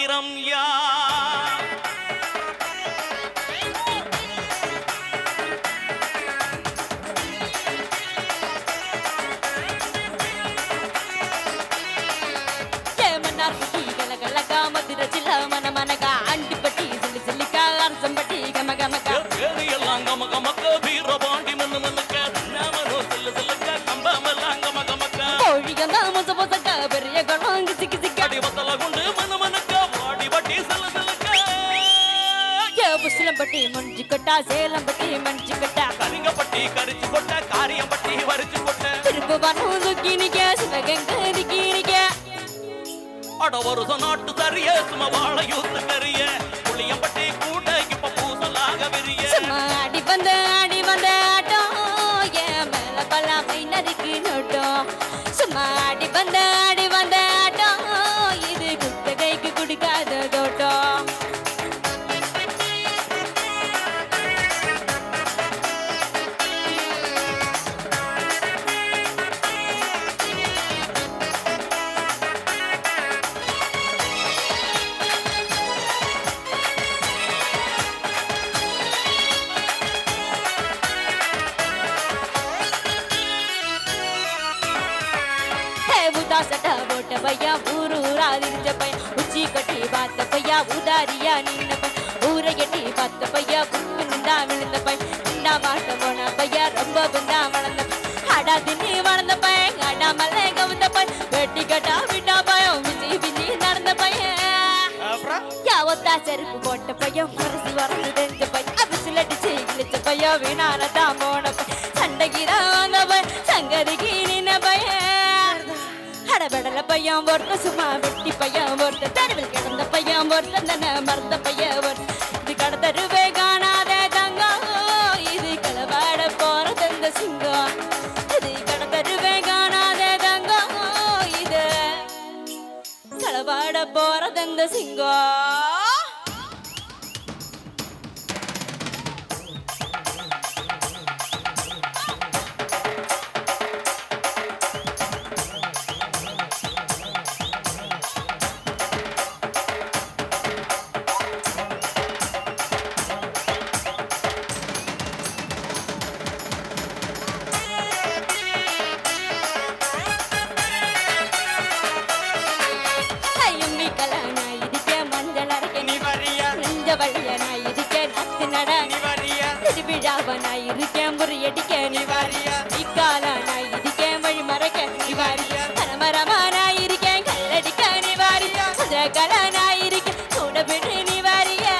ஆயிரம் யார் மதுரை ஜில்லா மன மனகா அண்டிப்பட்டி சில்லு சில்லிக்கா அரசம்பட்டி கம கமக்கா எல்லாம் கம கமக்க வீரபாண்டி மண்ணு மண்ணுக்க நாமனோ சில்லு சில்லுக்க கம்பமெல்லாம் கம கமக்க கோழிகந்தா முச பொசக்கா பெரிய குளம் கிசிக்கு சிக்கா அடி வத்தல குண்டு மண்ணு மண்ணுக்க வாடி வட்டி சில்லு சில்லுக்க புசிலம்பட்டி மஞ்சி கொட்டா சேலம்பட்டி மஞ்சி கொட்டா கரிங்கப்பட்டி கரிச்சு கொட்ட காரியம்பட்டி வரிச்சு கொட்ட திருப்பு வரும் துக்கினிக்க சிவகங்கை நிக்கினிக்க அட வருஷம் நாட்டு சரிய சும வாழ யூத்து கரிய புளியம்பட்டி கூட இப்ப பூசலாக விரிய சும்மா அடி வந்த ஆட்டம் என் மேல பல்லாமை நறுக்கு நோட்டம் சும்மா அடி வந்த ஆட்டம் இது குத்தகைக்கு குடிக்காத தோட்டம் சட்டா போட்ட பையா ஊரூரா திரிஞ்ச பையன் உச்சி கட்டி பார்த்த பையா உதாரியா நின்ன பையன் ஊரை கட்டி பார்த்த பையா புத்து நின்றா விழுந்த பையன் நின்றா மாட்ட போன பையா ரொம்ப குண்டா வளர்ந்த அடா தின்னி வளர்ந்த பையன் அடா மல்ல கவுந்த பையன் வெட்டி கட்டா விட்டா பையன் விசி விசி நடந்த பையன் யாவத்தா செருப்பு போட்ட பையன் மரசி வரந்து தெரிஞ்ச பையன் அபிசில் அடிச்சு இழிச்ச பையன் வீணானதா போன பையன் சண்டைக்கிறா அந்த பையன் சங்கரிக்கு நின்ன பையன் அடபடல பையன் ஒருத்த சும்மா வெட்டி பையன் ஒருத்த தெருவில் கிடந்த பையன் ஒருத்த தன்னை மறந்த பையன் ஒருத்த இது கடத்தருவே காணாத தங்கம் இது களவாட போறது இந்த சிங்கம் இது கடத்தருவே காணாத தங்கம் இது களவாட போறது இந்த சிங்கம் இருக்கேன் முறியடிக்க நிவாரியா இக்கால நான் இருக்கேன் வழி மறைக்க நிவாரியா மரமரமா நான் இருக்கேன் கல்லடிக்க நிவாரியா கல நான் இருக்கேன் கூட விடு நிவாரியா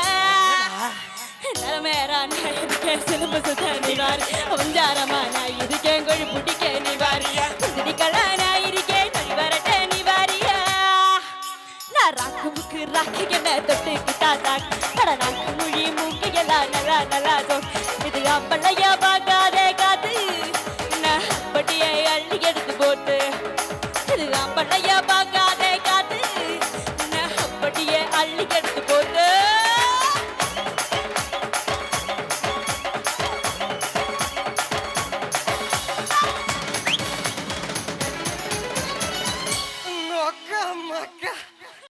தலைமேரா நான் இருக்கேன் சிலம்பு சுத்த நிவாரி ஒஞ்சாரமா நான் இருக்கேன் கொழி பிடிக்க நிவாரியா குதிரிக்கல நான் இருக்கேன் நொழி வரட்ட நிவாரியா நான் ராக்கு முக்கு ராக்கு என்ன தொட்டு கிட்டா தாக்கு கட நாக்கு மொழி மூக்கு எல்லாம் நல்லா நல்லா இது அப்பளையா பார்க்காதே காத்து நான் பட்டியை அள்ளி எடுத்து போட்டு இது அப்பளையா பார்க்காதே காத்து நான் பட்டியை அள்ளி எடுத்து போட்டு மக்கா